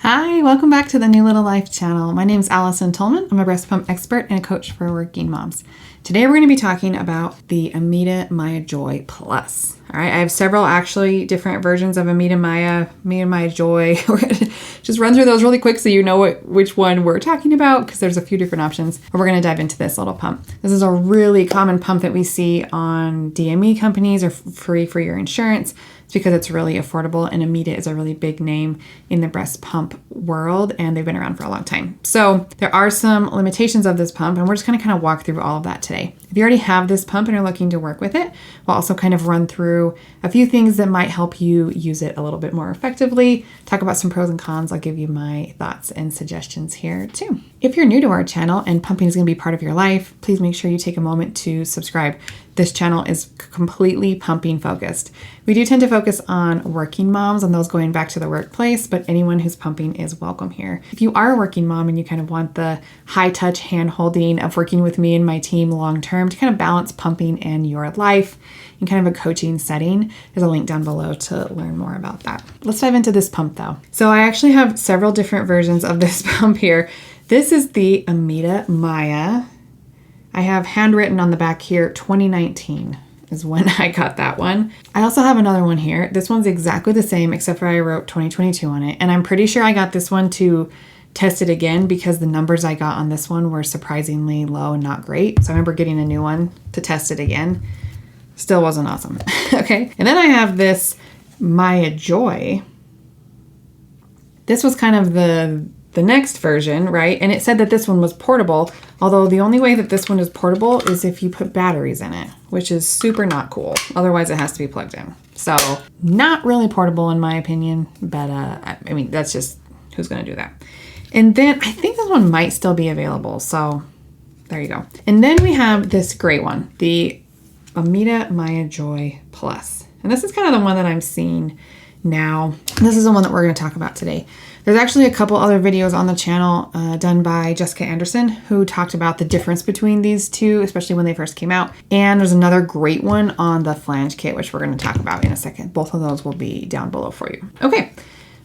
Hi, welcome back to the New Little Life channel. My name is Allison Tolman. I'm a breast pump expert and a coach for working moms. Today we're going to be talking about the Ameda Mya Joy Plus. All right, I have several actually different versions of Ameda Mya Joy. We're going to just run through those really quick so you know which one we're talking about because there's a few different options. But we're going to dive into this little pump. This is a really common pump that we see on DME companies or free for your insurance. It's because it's really affordable, and Ameda is a really big name in the breast pump world, and they've been around for a long time. So there are some limitations of this pump, and we're just going to kind of walk through all of that today. If you already have this pump and are looking to work with it, we'll also kind of run through a few things that might help you use it a little bit more effectively, talk about some pros and cons. I'll give you my thoughts and suggestions here too. If you're new to our channel and pumping is going to be part of your life, please make sure you take a moment to subscribe. This channel is completely pumping focused. We do tend to focus on working moms and those going back to the workplace, but anyone who's pumping is welcome here. If you are a working mom and you kind of want the high touch hand holding of working with me and my team long term to kind of balance pumping and your life in kind of a coaching setting, there's a link down below to learn more about that. Let's dive into this pump though. So I actually have several different versions of this pump here. This is the Ameda Mya. I have handwritten on the back here, 2019 is when I got that one. I also have another one here. This one's exactly the same, except for I wrote 2022 on it. And I'm pretty sure I got this one to test it again because the numbers I got on this one were surprisingly low and not great. So I remember getting a new one to test it again. Still wasn't awesome. Okay. And then I have this Mya Joy. This was kind of the next version, right? And it said that this one was portable, although the only way that this one is portable is if you put batteries in it, which is super not cool. Otherwise it has to be plugged in. So not really portable in my opinion, but I mean, that's just who's gonna do that. And then I think this one might still be available. So there you go. And then we have this great one, the Ameda Mya Joy Plus. And this is kind of the one that I'm seeing now. This is the one that we're going to talk about today. There's actually a couple other videos on the channel done by Jessica Anderson who talked about the difference between these two, especially when they first came out. And there's another great one on the Flange kit, which we're going to talk about in a second. Both of those will be down below for you. Okay,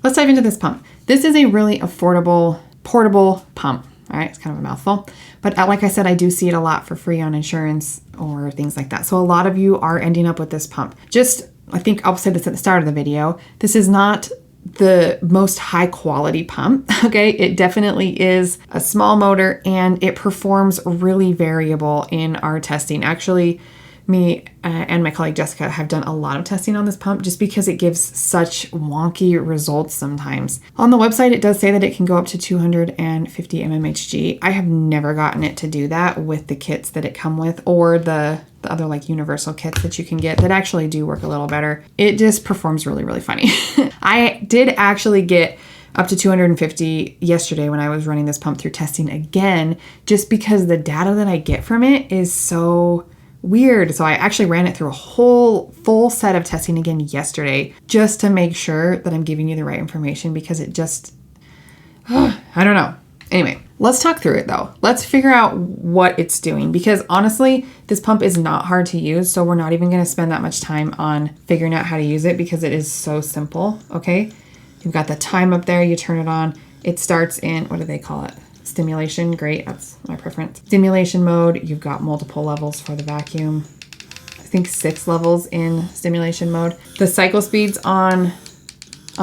let's dive into this pump. This is a really affordable, portable pump. All right, it's kind of a mouthful. But like I said, I do see it a lot for free on insurance or things like that. So a lot of you are ending up with this pump. I think I'll say this at the start of the video. This is not the most high quality pump, okay? It definitely is a small motor and it performs really variable in our testing. Actually, me and my colleague Jessica have done a lot of testing on this pump just because it gives such wonky results sometimes. On the website, it does say that it can go up to 250 mmHg. I have never gotten it to do that with the kits that it come with or the other like universal kits that you can get that actually do work a little better. It just performs really, really funny. I did actually get up to 250 yesterday when I was running this pump through testing again, just because the data that I get from it is so weird. So I actually ran it through a whole full set of testing again yesterday just to make sure that I'm giving you the right information because it just, I don't know. Anyway, let's talk through it though. Let's figure out what it's doing because honestly, this pump is not hard to use. So we're not even going to spend that much time on figuring out how to use it because it is so simple. Okay. You've got the time up there. You turn it on. It starts in, what do they call it? Stimulation. Great. That's my preference. Stimulation mode. You've got multiple levels for the vacuum. I think 6 levels in stimulation mode. The cycle speeds on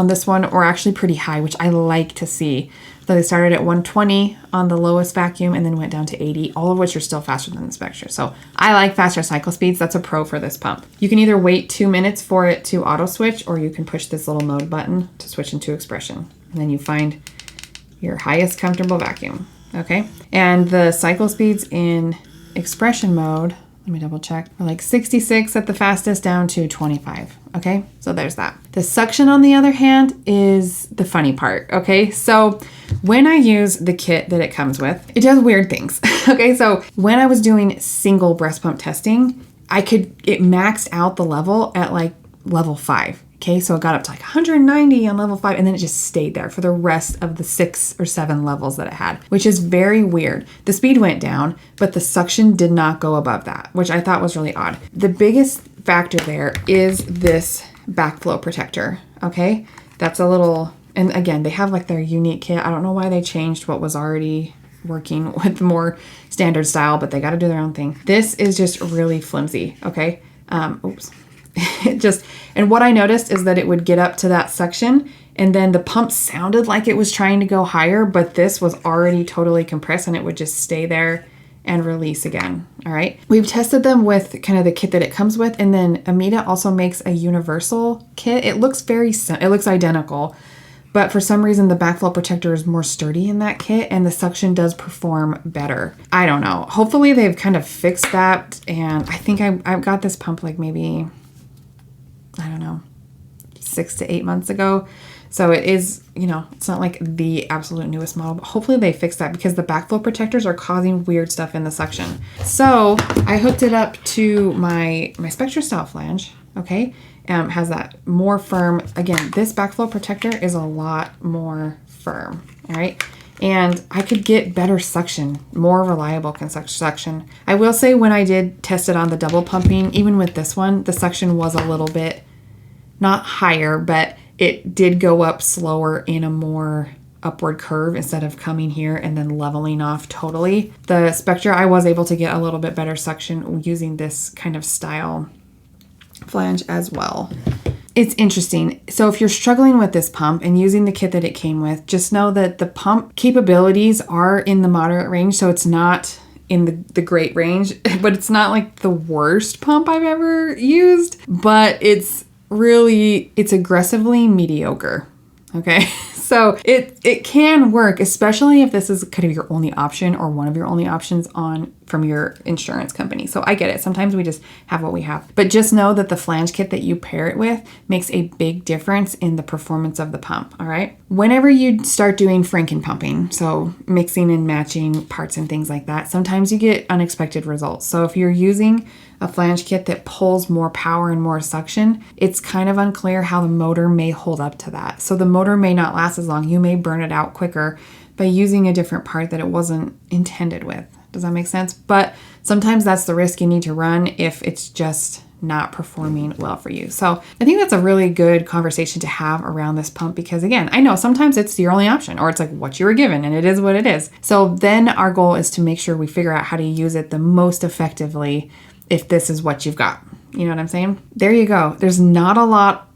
this one were actually pretty high, which I like to see. So they started at 120 on the lowest vacuum and then went down to 80, all of which are still faster than the Spectra. So I like faster cycle speeds. That's a pro for this pump. You can either wait 2 minutes for it to auto switch or you can push this little mode button to switch into expression. And then you find your highest comfortable vacuum. Okay. And the cycle speeds in expression mode, let me double check, are like 66 at the fastest down to 25. Okay. So there's that. The suction on the other hand is the funny part. Okay. So when I use the kit that it comes with, it does weird things. Okay. So when I was doing single breast pump testing, it maxed out the level at like level 5. Okay, so it got up to like 190 on level 5 and then it just stayed there for the rest of the 6 or 7 levels that it had, which is very weird. The speed went down, but the suction did not go above that, which I thought was really odd. The biggest factor there is this backflow protector, okay? That's a little And again, they have like their unique kit. I don't know why they changed what was already working with the more standard style, but they got to do their own thing. This is just really flimsy. Okay. Oops. And what I noticed is that it would get up to that section and then the pump sounded like it was trying to go higher, but this was already totally compressed and it would just stay there and release again. All right. We've tested them with kind of the kit that it comes with. And then Ameda also makes a universal kit. It looks identical, but for some reason the backflow protector is more sturdy in that kit and the suction does perform better. I don't know. Hopefully they've kind of fixed that. And I think I got this pump like maybe, I don't know, 6 to 8 months ago. So it is, it's not like the absolute newest model, but hopefully they fixed that because the backflow protectors are causing weird stuff in the suction. So I hooked it up to my Spectra style flange. Okay. Has that more firm. Again, this backflow protector is a lot more firm. All right. And I could get better suction, more reliable suction. I will say when I did test it on the double pumping, even with this one, the suction was a little bit, not higher, but it did go up slower in a more upward curve instead of coming here and then leveling off totally. The Spectra, I was able to get a little bit better suction using this kind of style flange as well. It's interesting. So if you're struggling with this pump and using the kit that it came with, just know that the pump capabilities are in the moderate range. So it's not in the great range, but it's not like the worst pump I've ever used, but it's aggressively mediocre. Okay. So it can work, especially if this is kind of your only option or one of your only options from your insurance company. So I get it. Sometimes we just have what we have. But just know that the flange kit that you pair it with makes a big difference in the performance of the pump. All right. Whenever you start doing Franken pumping, so mixing and matching parts and things like that, sometimes you get unexpected results. So if you're using a flange kit that pulls more power and more suction, it's kind of unclear how the motor may hold up to that. So the motor may not last as long. You may burn it out quicker by using a different part that it wasn't intended with. Does that make sense? But sometimes that's the risk you need to run if it's just not performing well for you. So I think that's a really good conversation to have around this pump because again, I know sometimes it's your only option or it's like what you were given and it is what it is. So then our goal is to make sure we figure out how to use it the most effectively if this is what you've got. You know what I'm saying? There you go. There's not a lot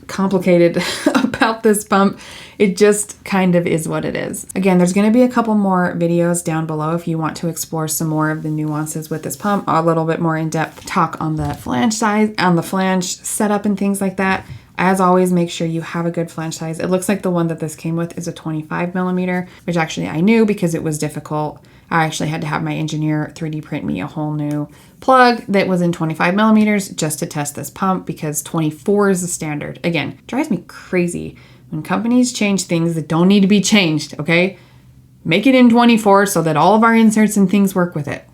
complicated about this pump. It just kind of is what it is. Again, there's going to be a couple more videos down below if you want to explore some more of the nuances with this pump, a little bit more in-depth talk on the flange size, on the flange setup and things like that. As always, make sure you have a good flange size. It looks like the one that this came with is a 25 millimeter, which actually I knew because it was difficult. I actually had to have my engineer 3D print me a whole new plug that was in 25 millimeters just to test this pump because 24 is the standard. Again, it drives me crazy when companies change things that don't need to be changed, okay? Make it in 24 so that all of our inserts and things work with it.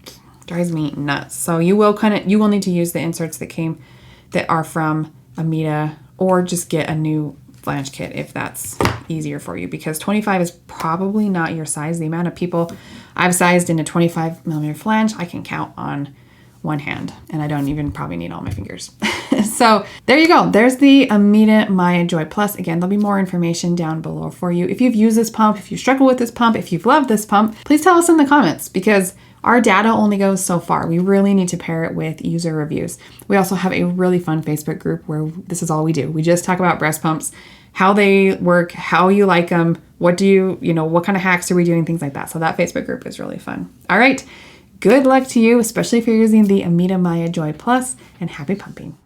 Drives me nuts. So you will need to use the inserts that are from Ameda or just get a new flange kit if that's easier for you because 25 is probably not your size. The amount of people I've sized in a 25 millimeter flange, I can count on one hand and I don't even probably need all my fingers. So there you go. There's the Ameda Mya Joy Plus. Again, there'll be more information down below for you. If you've used this pump, if you struggle with this pump, if you've loved this pump, please tell us in the comments because our data only goes so far. We really need to pair it with user reviews. We also have a really fun Facebook group where this is all we do. We just talk about breast pumps, how they work, how you like them, what kind of hacks are we doing, things like that. So that Facebook group is really fun. All right. Good luck to you, especially if you're using the Ameda Mya Joy Plus, and happy pumping.